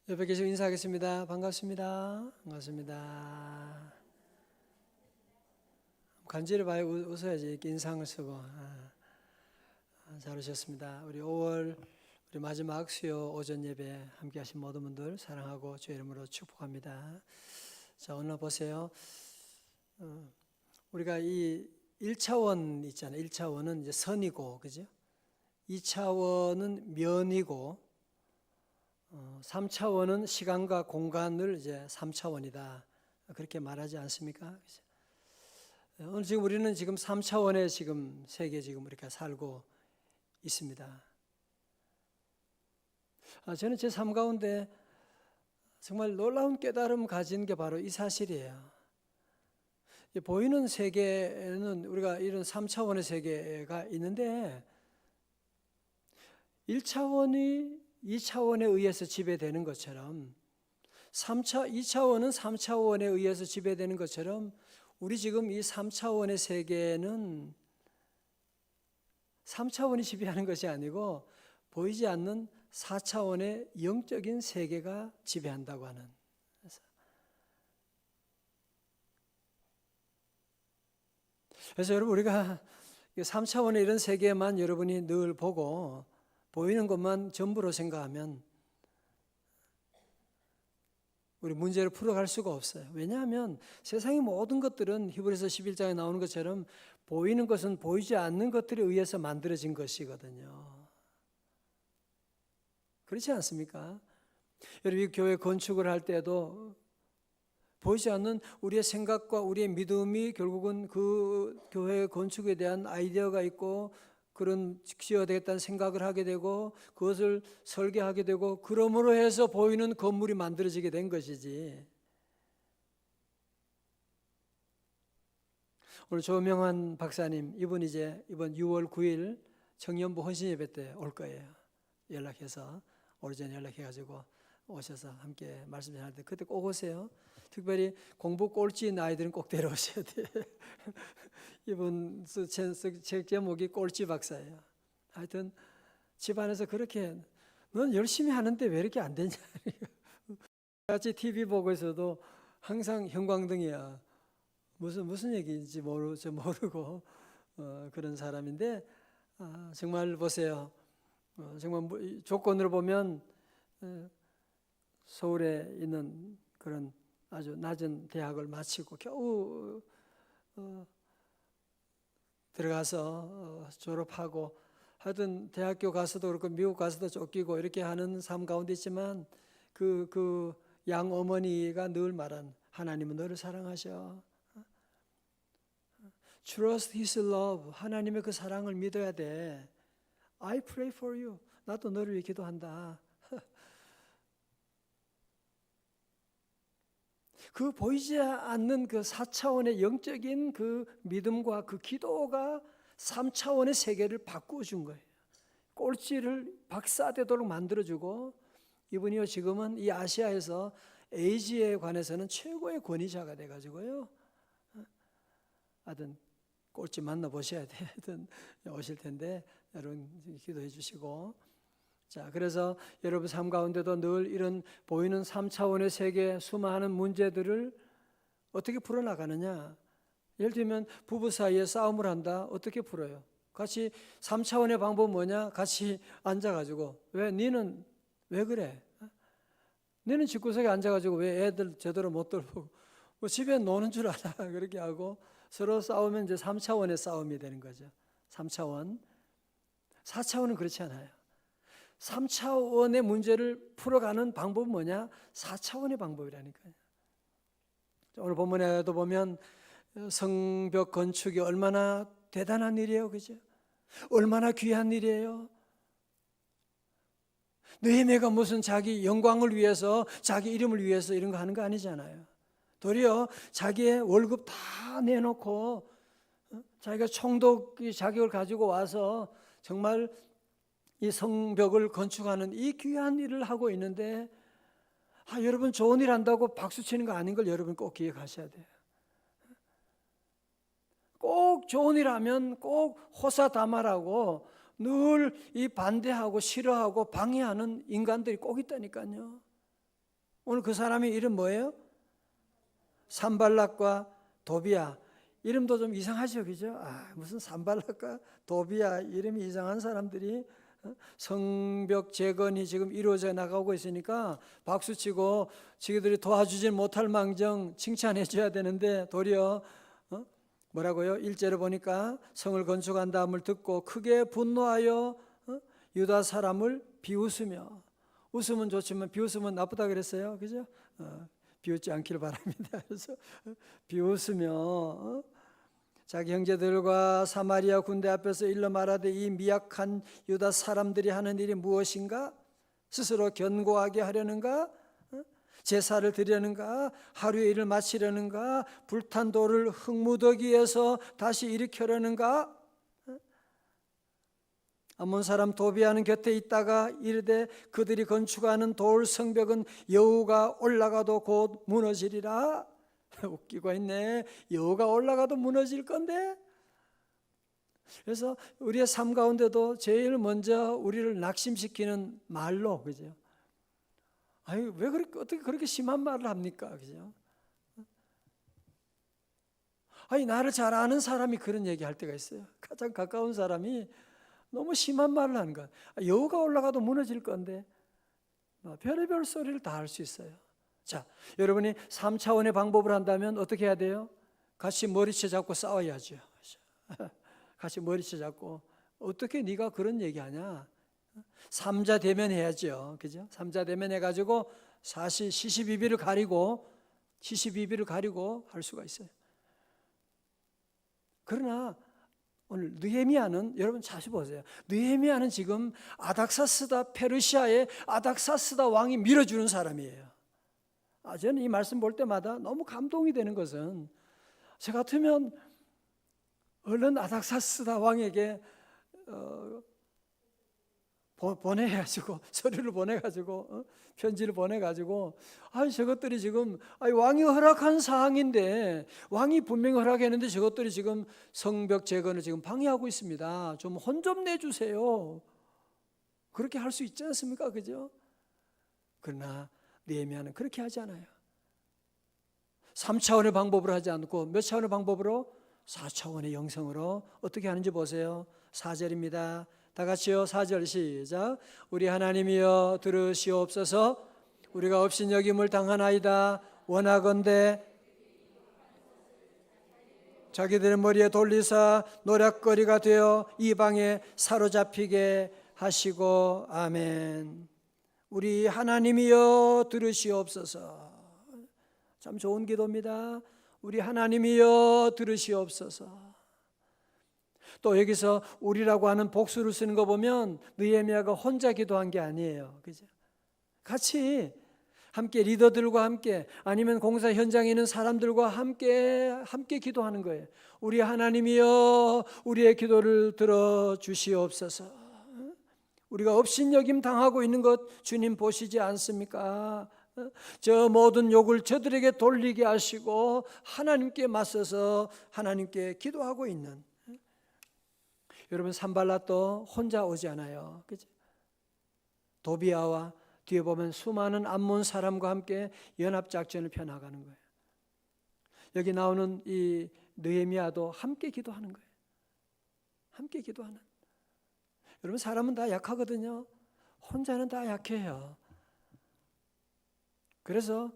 옆에 계시고 인사하겠습니다. 반갑습니다. 반갑습니다. 간지를 봐야 웃어야지. 이렇게 인상을 쓰고. 잘 오셨습니다. 우리 5월 우리 마지막 수요 오전 예배 함께 하신 모든 분들 사랑하고 주의 이름으로 축복합니다. 자, 오늘 보세요. 우리가 이 1차원 있잖아요. 1차원은 이제 선이고, 그죠? 2차원은 면이고, 3차원은 시간과 공간을 이제 3차원이다. 그렇게 말하지 않습니까? 오늘 지금 우리는 지금 3차원의 지금 세계 지금 이렇게 살고 있습니다. 저는 제 삶 가운데 정말 놀라운 깨달음 가진 게 바로 이 사실이에요. 보이는 세계에는 우리가 이런 3차원의 세계가 있는데 1차원이 2차원에 의해서 지배되는 것처럼 2차원은 3차원에 의해서 지배되는 것처럼 우리 지금 이 3차원의 세계는 3차원이 지배하는 것이 아니고 보이지 않는 4차원의 영적인 세계가 지배한다고 하는. 그래서 여러분 우리가 3차원의 이런 세계만 여러분이 늘 보고 보이는 것만 전부로 생각하면 우리 문제를 풀어갈 수가 없어요. 왜냐하면 세상의 모든 것들은 히브리서 11장에 나오는 것처럼 보이는 것은 보이지 않는 것들에 의해서 만들어진 것이거든요. 그렇지 않습니까? 여러분 교회 건축을 할 때도 보이지 않는 우리의 생각과 우리의 믿음이 결국은 그 교회 건축에 대한 아이디어가 있고 그런 지어야 되겠다는 생각을 하게 되고 그것을 설계하게 되고 그러므로 해서 보이는 건물이 만들어지게 된 것이지. 오늘 조명환 박사님 이번 6월 9일 청년부 헌신예배 때 올 거예요. 연락해서 오래전에 연락해가지고 오셔서 함께 말씀 전할 때 그때 꼭 오세요. 특별히 공부 꼴찌인 아이들은 꼭 데려오셔야 돼요. 이번 책 제목이 꼴찌 박사예요. 하여튼 집안에서 그렇게 넌 열심히 하는데 왜 이렇게 안 되냐. 같이 TV 보고 있어도 항상 형광등이야. 무슨 얘기인지 모르고 그런 사람인데 정말 보세요. 정말 조건으로 보면 서울에 있는 그런 아주 낮은 대학을 마치고 겨우 들어가서 졸업하고 하여튼 대학교 가서도 그렇고 미국 가서도 쫓기고 이렇게 하는 삶 가운데 있지만 그 양어머니가 늘 말한 하나님은 너를 사랑하셔. Trust His love. 하나님의 그 사랑을 믿어야 돼. I pray for you. 나도 너를 위해 기도한다. 그 보이지 않는 그 4차원의 영적인 그 믿음과 그 기도가 3차원의 세계를 바꾸어준 거예요. 꼴찌를 박사되도록 만들어주고 이분이요 지금은 이 아시아에서 에이즈에 관해서는 최고의 권위자가 돼가지고요. 하여튼 꼴찌 만나보셔야 돼. 하여튼 오실 텐데 여러분 기도해 주시고 자, 그래서 여러분 삶 가운데도 늘 이런 보이는 3차원의 세계 수많은 문제들을 어떻게 풀어나가느냐. 예를 들면 부부 사이에 싸움을 한다. 어떻게 풀어요? 같이 3차원의 방법은 뭐냐? 같이 앉아가지고 너는 왜 그래? 너는 집구석에 앉아가지고 왜 애들 제대로 못 돌보고 뭐 집에 노는 줄 알아. 그렇게 하고 서로 싸우면 이제 3차원의 싸움이 되는 거죠. 3차원. 4차원은 그렇지 않아요. 3차원의 문제를 풀어가는 방법은 뭐냐? 4차원의 방법이라니까요. 오늘 본문에도 보면 성벽 건축이 얼마나 대단한 일이에요. 그죠? 얼마나 귀한 일이에요. 느헤미야가 무슨 자기 영광을 위해서 자기 이름을 위해서 이런 거 하는 거 아니잖아요. 도리어 자기의 월급 다 내놓고 자기가 총독 자격을 가지고 와서 정말 이 성벽을 건축하는 이 귀한 일을 하고 있는데 여러분 좋은 일 한다고 박수 치는 거 아닌 걸 여러분 꼭 기억하셔야 돼요. 꼭 좋은 일 하면 꼭 호사다마라고 늘 이 반대하고 싫어하고 방해하는 인간들이 꼭 있다니까요. 오늘 그 사람의 이름 뭐예요? 산발락과 도비야. 이름도 좀 이상하죠, 그죠? 무슨 산발락과 도비야, 이름이 이상한 사람들이 성벽 재건이 지금 이루어져 나가고 있으니까 박수치고 지그들이 도와주질 못할 망정 칭찬해 줘야 되는데 도리어 뭐라고요? 1절에 보니까 성을 건축한 다음을 듣고 크게 분노하여 유다 사람을 비웃으며, 웃으면 좋지만 비웃으면 나쁘다 그랬어요, 그죠? 비웃지 않기를 바랍니다. 그래서 비웃으며 자기 형제들과 사마리아 군대 앞에서 일러 말하되 이 미약한 유다 사람들이 하는 일이 무엇인가? 스스로 견고하게 하려는가? 제사를 드리려는가? 하루의 일을 마치려는가? 불탄 돌을 흙무더기에서 다시 일으키려는가? 암몬 사람 도비아는 곁에 있다가 이르되 그들이 건축하는 돌 성벽은 여호가 올라가도 곧 무너지리라. 웃기고 있네. 여호가 올라가도 무너질 건데. 그래서 우리의 삶 가운데도 제일 먼저 우리를 낙심시키는 말로, 그죠? 왜 그렇게, 어떻게 그렇게 심한 말을 합니까, 그죠? 나를 잘 아는 사람이 그런 얘기할 때가 있어요. 가장 가까운 사람이 너무 심한 말을 하는 거야. 여우가 올라가도 무너질 건데. 별의별 소리를 다 할 수 있어요. 자, 여러분이 3차원의 방법을 한다면 어떻게 해야 돼요? 같이 머리채 잡고 싸워야죠. 같이 머리채 잡고 어떻게 네가 그런 얘기하냐? 3자 대면 해야죠. 그죠? 3자 대면 해가지고 사실 시시비비를 가리고 할 수가 있어요. 그러나 오늘 느헤미야는, 여러분 자주 보세요. 느헤미야는 지금 아닥사스다, 페르시아의 아닥사스다 왕이 밀어주는 사람이에요. 저는 이 말씀 볼 때마다 너무 감동이 되는 것은, 저 같으면 얼른 아닥사스다 왕에게 보내가지고 서류를 보내가지고 편지를 보내가지고 저것들이 지금 왕이 허락한 사항인데, 왕이 분명히 허락했는데 저것들이 지금 성벽 재건을 지금 방해하고 있습니다. 좀 혼 좀 내주세요. 그렇게 할 수 있지 않습니까? 그죠? 그러나 느헤미야는 그렇게 하지 않아요. 3차원의 방법으로 하지 않고 몇 차원의 방법으로? 4차원의 영성으로 어떻게 하는지 보세요. 4절입니다. 다 같이요. 4절 시작. 우리 하나님이여 들으시옵소서. 우리가 업신여김을 당하나이다. 원하건대 자기들의 머리에 돌리사 노략거리가 되어 이방에 사로잡히게 하시고. 아멘. 우리 하나님이여 들으시옵소서. 참 좋은 기도입니다. 우리 하나님이여 들으시옵소서. 또 여기서 우리라고 하는 복수를 쓰는 거 보면 느헤미야가 혼자 기도한 게 아니에요. 그죠? 같이 함께 리더들과 함께, 아니면 공사 현장에 있는 사람들과 함께 기도하는 거예요. 우리 하나님이여 우리의 기도를 들어 주시옵소서. 우리가 업신여김 당하고 있는 것 주님 보시지 않습니까? 저 모든 욕을 저들에게 돌리게 하시고 하나님께 맞서서 하나님께 기도하고 있는, 여러분 산발랏도 혼자 오지 않아요. 그죠? 도비아와 뒤에 보면 수많은 암몬 사람과 함께 연합작전을 펴나가는 거예요. 여기 나오는 이 느헤미야도 함께 기도하는 거예요. 함께 기도하는. 여러분 사람은 다 약하거든요. 혼자는 다 약해요. 그래서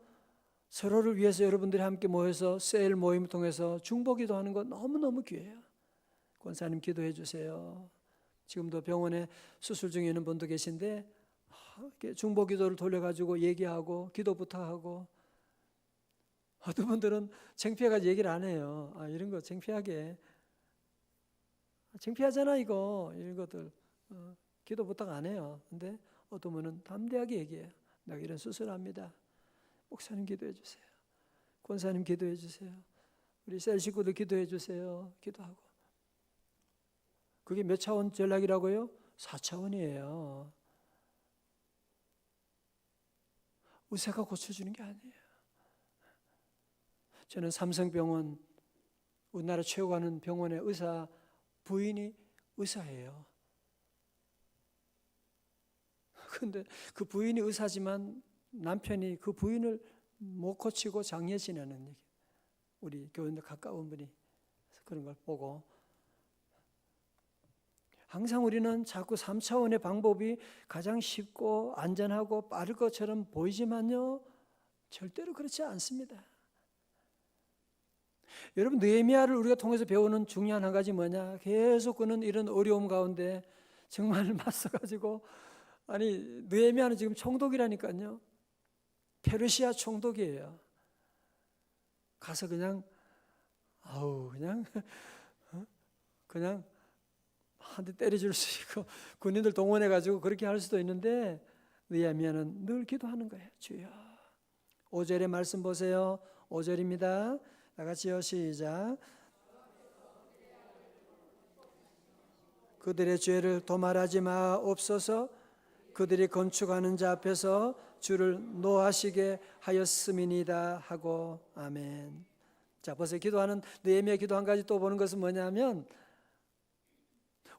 서로를 위해서 여러분들이 함께 모여서 셀 모임을 통해서 중보기도 하는 거 너무너무 귀해요. 권사님 기도해 주세요. 지금도 병원에 수술 중에 있는 분도 계신데 중보기도를 돌려가지고 얘기하고 기도 부탁하고, 어떤 분들은 창피해가지고 얘기를 안 해요. 이런 거 창피하게, 창피하잖아 이거, 이런 것들 기도 부탁 안 해요. 근데 어떤 분은 담대하게 얘기해요. 내가 이런 수술합니다. 목사님 기도해 주세요. 권사님 기도해 주세요. 우리 셀 식구들 기도해 주세요. 기도하고. 그게 몇 차원 전략이라고요? 4차원이에요. 의사가 고쳐주는 게 아니에요. 저는 삼성병원, 우리나라 최고 가는 병원의 의사 부인이 의사예요. 근데 그 부인이 의사지만 남편이 그 부인을 못 고치고 장례 지내는 얘기. 우리 교인들 가까운 분이 그런 걸 보고 항상 우리는 자꾸 3차원의 방법이 가장 쉽고 안전하고 빠를 것처럼 보이지만요, 절대로 그렇지 않습니다. 여러분, 느헤미야를 우리가 통해서 배우는 중요한 한 가지 뭐냐? 계속 그는 이런 어려움 가운데 정말 맞서가지고, 아니 느헤미야는 지금 총독이라니까요. 페르시아 총독이에요. 가서 그냥 그냥 한 대 때려줄 수 있고 군인들 동원해가지고 그렇게 할 수도 있는데, 느헤미야는 늘 기도하는 거예요. 주여. 5절의 말씀 보세요. 5절입니다. 다 같이요. 시작. 그들의 죄를 도말하지 마옵소서. 그들이 건축하는 자 앞에서 주를 노하시게 하였음이니이다 하고. 아멘. 자, 벌써 기도하는 느헤미야 기도 한 가지 또 보는 것은 뭐냐면,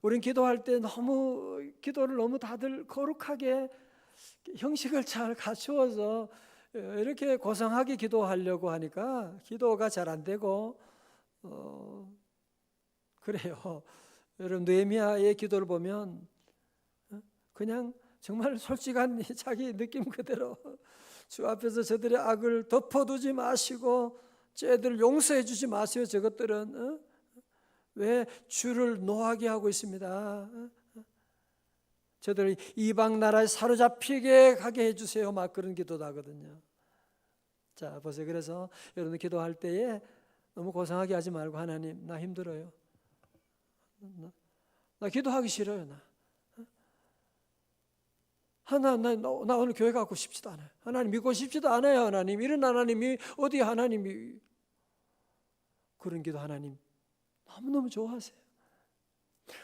우린 기도할 때 기도를 너무 다들 거룩하게 형식을 잘 갖추어서 이렇게 고상하게 기도하려고 하니까 기도가 잘 안 되고 그래요. 여러분, 느헤미야의 기도를 보면 그냥 정말 솔직한 자기 느낌 그대로 주 앞에서 저들의 악을 덮어두지 마시고 죄들을 용서해 주지 마세요. 저것들은 왜 주를 노하게 하고 있습니다. 저들을 이방 나라에 사로잡히게 가게 해주세요. 막 그런 기도도 하거든요. 자, 보세요. 그래서 여러분 기도할 때에 너무 고상하게 하지 말고, 하나님 나 힘들어요. 나 기도하기 싫어요. 나 오늘 교회 가고 싶지도 않아요. 하나님 믿고 싶지도 않아요. 하나님, 이런 하나님이 어디 하나님이. 그런 기도 하나님 너무너무 좋아하세요.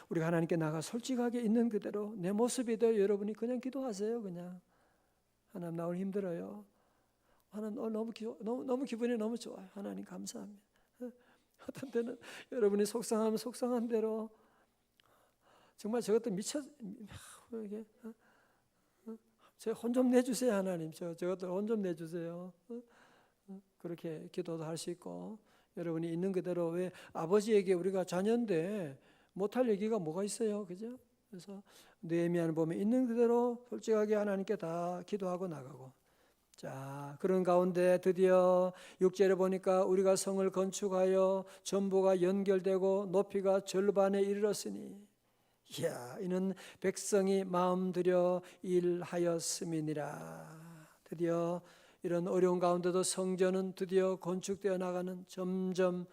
우리가 하나님께 나가 솔직하게 있는 그대로 내 모습이들 여러분이 그냥 기도하세요. 그냥 하나님 나 오늘 힘들어요. 하나님 너무 기분이 너무 좋아요. 하나님 감사합니다. 어떤 때는 여러분이 속상하면 속상한 대로 정말 저것도 이게 제 혼 좀 내주세요. 하나님 저것들 혼 좀 내주세요. 그렇게 기도도 할 수 있고, 여러분이 있는 그대로, 왜 아버지에게 우리가 자녀인데 못할 얘기가 뭐가 있어요, 그죠? 그래서 느헤미야를 보면 있는 그대로 솔직하게 하나님께 다 기도하고 나가고. 자, 그런 가운데 드디어 6절에 보니까 우리가 성을 건축하여 전부가 연결되고 높이가 절반에 이르렀으니, 이야, 이는 백성이 마음 들여 일하였음이니라. 드디어 이런 어려운 가운데도 성전은 드디어 건축되어 나가는, 점점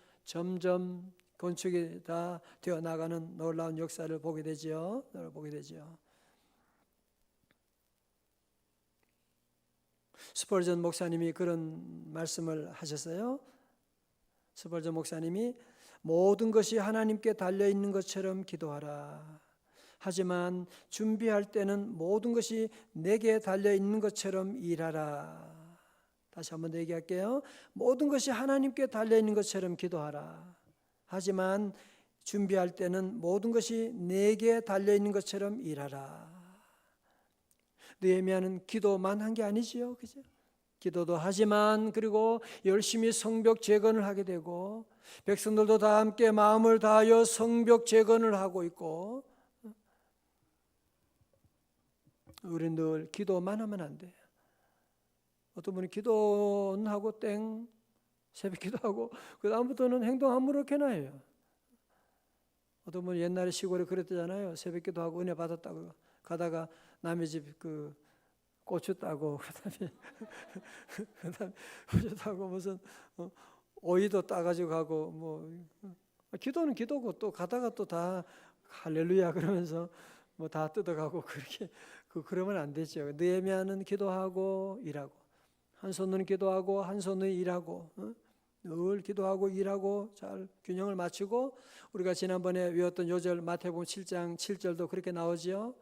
건축이 다 되어 나가는 놀라운 역사를 보게 되죠. 스펄전 목사님이 그런 말씀을 하셨어요. 스펄전 목사님이 모든 것이 하나님께 달려 있는 것처럼 기도하라. 하지만 준비할 때는 모든 것이 내게 달려 있는 것처럼 일하라. 다시 한번 더 얘기할게요. 모든 것이 하나님께 달려 있는 것처럼 기도하라. 하지만 준비할 때는 모든 것이 내게 달려 있는 것처럼 일하라. 느헤미야는 기도만 한 게 아니지요, 그죠? 기도도 하지만, 그리고 열심히 성벽 재건을 하게 되고, 백성들도 다 함께 마음을 다하여 성벽 재건을 하고 있고. 우리는 늘 기도만 하면 안 돼요. 어떤 분이 기도는 하고 새벽 기도하고 그 다음부터는 행동 아무렇게나 해요. 어떤 분이 옛날에 시골에 그랬잖아요. 새벽 기도하고 은혜 받았다고 가다가 남의 집 그 고추 따고 그다음에 고추 따고 무슨 오이도 따가지고 가고, 뭐 기도는 기도고 또 가다가 또 다 할렐루야 그러면서 뭐 다 뜯어가고, 그렇게 그러면 안 되죠. 느헤미야는 기도하고 일하고, 한 손으로 기도하고 한 손으로 일하고, 늘 기도하고 일하고 잘 균형을 맞추고, 우리가 지난번에 외웠던 요절 마태복음 7장 7절도 그렇게 나오지요.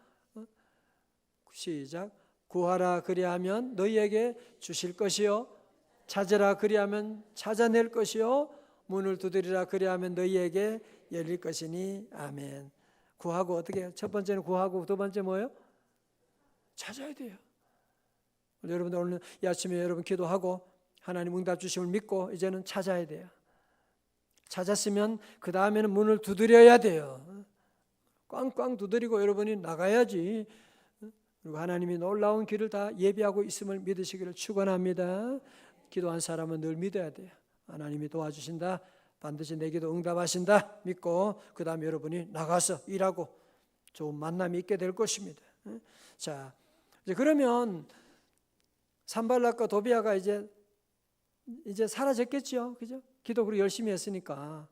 시작. 구하라 그리하면 너희에게 주실 것이요, 찾으라 그리하면 찾아낼 것이요, 문을 두드리라 그리하면 너희에게 열릴 것이니. 아멘. 구하고 어떻게 해요? 첫 번째는 구하고, 두 번째 뭐예요? 찾아야 돼요. 여러분들 오늘 이 아침에 여러분 기도하고 하나님 응답 주심을 믿고 이제는 찾아야 돼요. 찾았으면 그 다음에는 문을 두드려야 돼요. 꽝꽝 두드리고 여러분이 나가야지. 그리고 하나님이 놀라운 길을 다 예비하고 있음을 믿으시기를 축원합니다. 기도한 사람은 늘 믿어야 돼요. 하나님이 도와주신다. 반드시 내 기도 응답하신다. 믿고 그 다음에 여러분이 나가서 일하고 좋은 만남이 있게 될 것입니다. 자, 이제 그러면 산발락과 도비아가 이제 사라졌겠죠, 그죠? 기도 그렇게 열심히 했으니까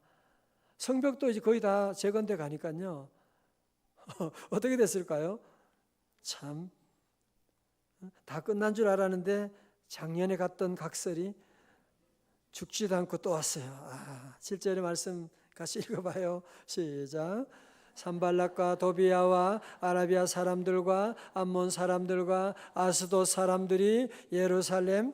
성벽도 이제 거의 다 재건돼 가니까요. 어떻게 됐을까요? 참, 다 끝난 줄 알았는데 작년에 갔던 각설이 죽지도 않고 또 왔어요. 7절의 말씀 같이 읽어봐요. 시작. 산발락과 도비아와 아라비아 사람들과 암몬 사람들과 아스돗 사람들이 예루살렘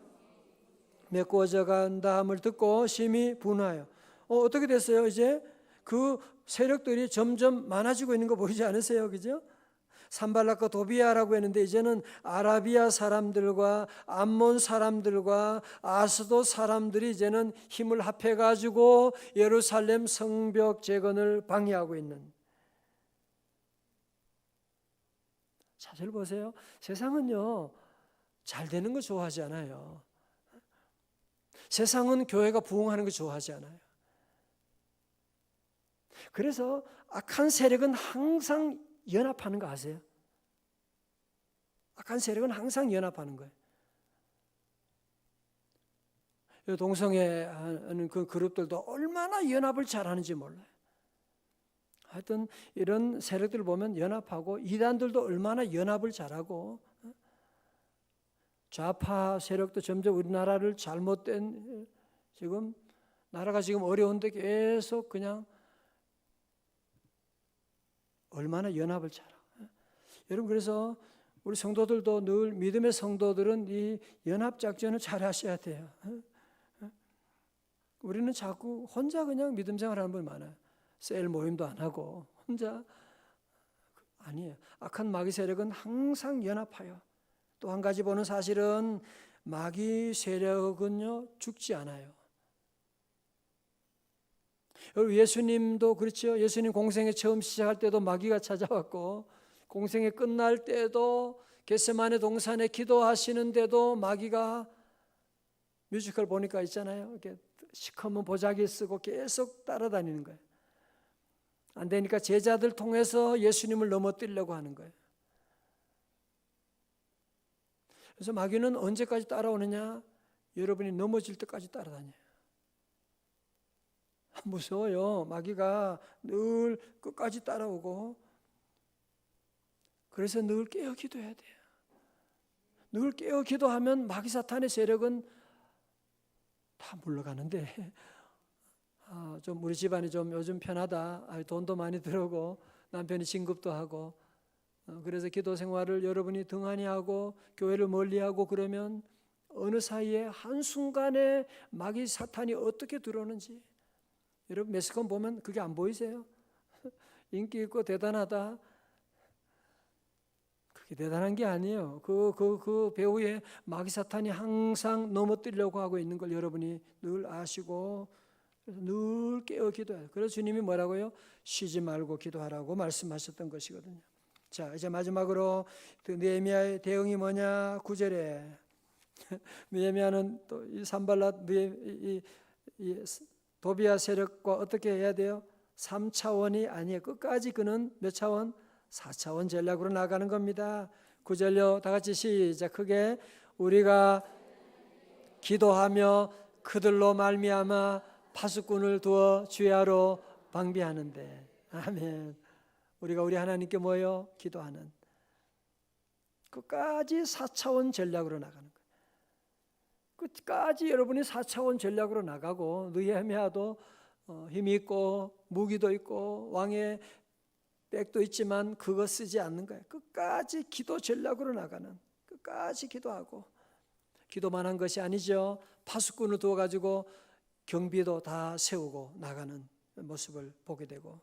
메꾸어져 간다함을 듣고 심히 분하여. 어떻게 됐어요? 이제 그 세력들이 점점 많아지고 있는 거 보이지 않으세요? 그죠? 산발락과 도비아라고 했는데 이제는 아라비아 사람들과 암몬 사람들과 아스돗 사람들이 이제는 힘을 합해 가지고 예루살렘 성벽 재건을 방해하고 있는. 잘 보세요. 세상은요 잘 되는 거 좋아하지 않아요. 세상은 교회가 부흥하는 거 좋아하지 않아요. 그래서 악한 세력은 항상 연합하는 거 아세요? 악한 세력은 항상 연합하는 거예요. 동성애 하는 그 그룹들도 얼마나 연합을 잘하는지 몰라요. 하여튼 이런 세력들 보면 연합하고 이단들도 얼마나 연합을 잘하고 좌파 세력도 점점 우리나라를 잘못된 지금 나라가 지금 어려운데 계속 그냥 얼마나 연합을 잘하고. 여러분 그래서 우리 성도들도 늘 믿음의 성도들은 이 연합 작전을 잘 하셔야 돼요. 우리는 자꾸 혼자 그냥 믿음 생활하는 분이 많아요. 셀 모임도 안 하고 혼자. 아니에요. 악한 마귀 세력은 항상 연합하여. 또 한 가지 보는 사실은 마귀 세력은요 죽지 않아요. 예수님도 그렇죠. 예수님 공생애 처음 시작할 때도 마귀가 찾아왔고 공생애 끝날 때도 겟세마네 동산에 기도하시는데도 마귀가 뮤지컬 보니까 있잖아요. 이렇게 시커먼 보자기 쓰고 계속 따라다니는 거예요. 안 되니까 제자들 통해서 예수님을 넘어뜨리려고 하는 거예요. 그래서 마귀는 언제까지 따라오느냐? 여러분이 넘어질 때까지 따라다녀요. 무서워요. 마귀가 늘 끝까지 따라오고. 그래서 늘 깨어 기도해야 돼요. 늘 깨어 기도하면 마귀 사탄의 세력은 다 물러가는데 좀 우리 집안이 좀 요즘 편하다. 돈도 많이 들어오고 남편이 진급도 하고 그래서 기도 생활을 여러분이 등한히 하고 교회를 멀리하고 그러면 어느 사이에 한순간에 마귀 사탄이 어떻게 들어오는지 여러분 매스컴 보면 그게 안 보이세요? 인기 있고 대단하다. 그게 대단한 게 아니에요. 그 배후에 마귀 사탄이 항상 넘어뜨리려고 하고 있는 걸 여러분이 늘 아시고 늘 깨어 기도해요. 그래서 주님이 뭐라고요? 쉬지 말고 기도하라고 말씀하셨던 것이거든요. 자, 이제 마지막으로 느헤미야의 대응이 뭐냐? 9절에 느헤미야는 또 이 산발랏 이 도비아 세력과 어떻게 해야 돼요? 3차원이 아니에요. 끝까지 그는 몇 차원? 4차원 전략으로 나가는 겁니다. 9절요. 다 같이 시작. 크게 우리가 기도하며 그들로 말미암아 파수꾼을 두어 주야로 방비하는데. 아멘. 우리가 우리 하나님께 뭐예요? 기도하는. 끝까지 4차원 전략으로 나가는 거예요. 끝까지 여러분이 4차원 전략으로 나가고 느헤미야도 힘이 있고 무기도 있고 왕의 백도 있지만 그거 쓰지 않는 거예요. 끝까지 기도 전략으로 나가는. 끝까지 기도하고. 기도만 한 것이 아니죠. 파수꾼을 두어가지고 경비도 다 세우고 나가는 모습을 보게 되고.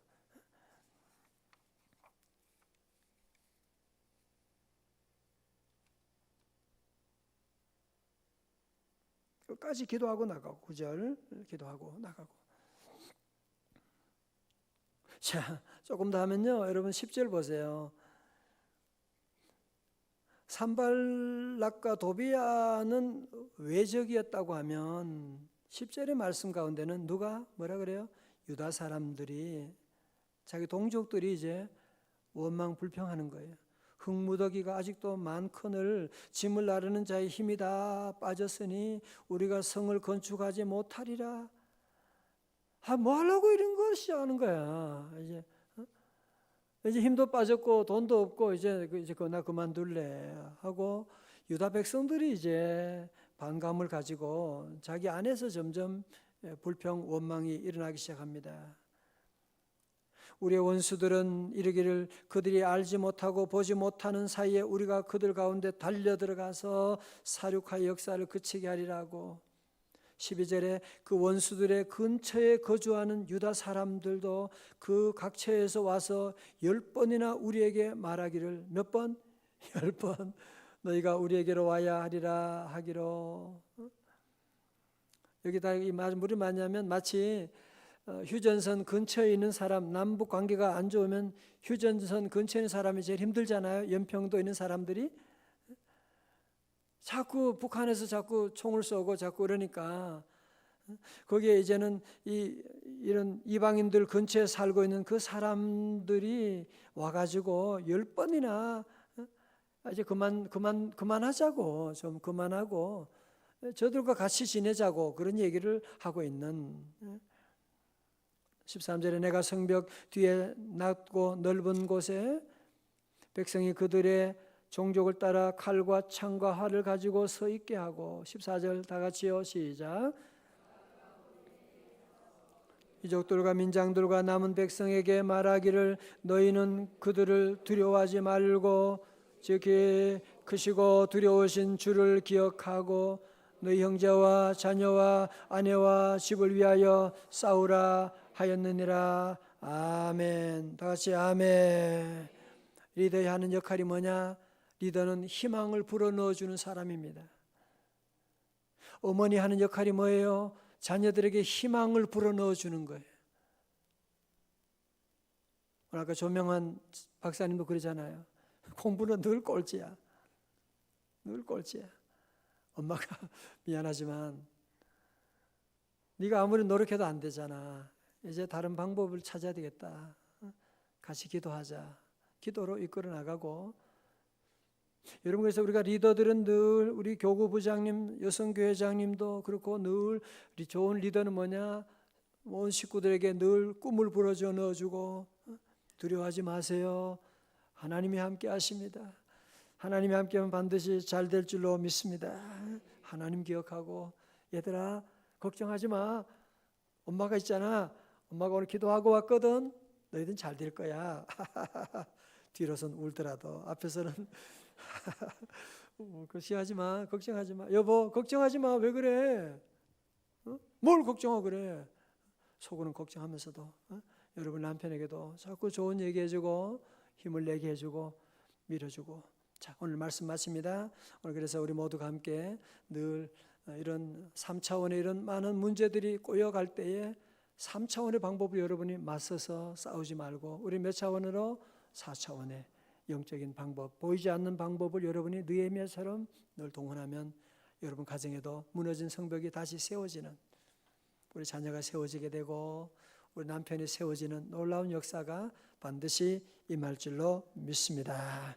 끝까지 기도하고 나가고 9절 기도하고 나가고. 자, 조금 더 하면요. 여러분 10절 보세요. 산발락과 도비아는 외적이었다고 하면 10절의 말씀 가운데는 누가 뭐라 그래요? 유다 사람들이 자기 동족들이 이제 원망 불평하는 거예요. 흙무더기가 아직도 많거늘 짐을 나르는 자의 힘이 다 빠졌으니 우리가 성을 건축하지 못하리라. 뭐 하려고 이런 걸 시작하는 거야. 이제 힘도 빠졌고 돈도 없고 이제 나 그만둘래 하고 유다 백성들이 이제 반감을 가지고 자기 안에서 점점 불평 원망이 일어나기 시작합니다. 우리의 원수들은 이르기를 그들이 알지 못하고 보지 못하는 사이에 우리가 그들 가운데 달려들어가서 사륙하여 역사를 그치게 하리라고. 12절에 그 원수들의 근처에 거주하는 유다 사람들도 그 각처에서 와서 10번이나 우리에게 말하기를 몇 번? 10번 너희가 우리에게로 와야 하리라 하기로. 여기다 이 말이 뭐냐면 마치 휴전선 근처에 있는 사람, 남북 관계가 안 좋으면 휴전선 근처에 있는 사람이 제일 힘들잖아요. 연평도 있는 사람들이 자꾸 북한에서 자꾸 총을 쏘고 자꾸 그러니까 거기에 이제는 이런 이방인들 근처에 살고 있는 그 사람들이 와가지고 10번이나 이제 그만하자고, 좀 그만하고 저들과 같이 지내자고 그런 얘기를 하고 있는. 13절에 내가 성벽 뒤에 낮고 넓은 곳에 백성이 그들의 종족을 따라 칼과 창과 활을 가지고 서 있게 하고. 14절 다 같이요, 시작. 이족들과 민장들과 남은 백성에게 말하기를 너희는 그들을 두려워하지 말고 지극히 크시고 두려우신 주를 기억하고 너희 형제와 자녀와 아내와 집을 위하여 싸우라 하였느니라. 아멘. 다 같이 아멘. 리더의 하는 역할이 뭐냐? 리더는 희망을 불어넣어주는 사람입니다. 어머니 하는 역할이 뭐예요? 자녀들에게 희망을 불어넣어주는 거예요. 아까 조명한 박사님도 그러잖아요. 공부는 늘 꼴찌야. 늘 꼴찌야. 엄마가 미안하지만 네가 아무리 노력해도 안 되잖아. 이제 다른 방법을 찾아야 되겠다. 같이 기도하자. 기도로 이끌어 나가고. 여러분, 그래서 우리가 리더들은 늘 우리 교구부장님, 여성교회장님도 그렇고 늘 우리 좋은 리더는 뭐냐? 온 식구들에게 늘 꿈을 불어줘 넣어주고 두려워하지 마세요. 하나님이 함께 하십니다. 하나님이 함께하면 반드시 잘 될 줄로 믿습니다. 하나님 기억하고 얘들아 걱정하지 마. 엄마가 있잖아. 엄마가 오늘 기도하고 왔거든. 너희들은 잘 될 거야. 뒤로선 울더라도 앞에서는 걱정하지 마. 걱정하지 마. 여보 걱정하지 마. 왜 그래? 뭘 걱정하고 그래? 속으로는 걱정하면서도 여러분 남편에게도 자꾸 좋은 얘기해주고 힘을 내게 해주고 밀어주고. 자, 오늘 말씀 마칩니다. 오늘 그래서 우리 모두가 함께 늘 이런 3차원의 이런 많은 문제들이 꼬여갈 때에 3차원의 방법을 여러분이 맞서서 싸우지 말고 우리 몇 차원으로? 4차원의 영적인 방법, 보이지 않는 방법을 여러분이 느헤미야처럼 늘 동원하면 여러분 가정에도 무너진 성벽이 다시 세워지는, 우리 자녀가 세워지게 되고 우리 남편이 세워지는 놀라운 역사가 반드시 임할 줄로 믿습니다.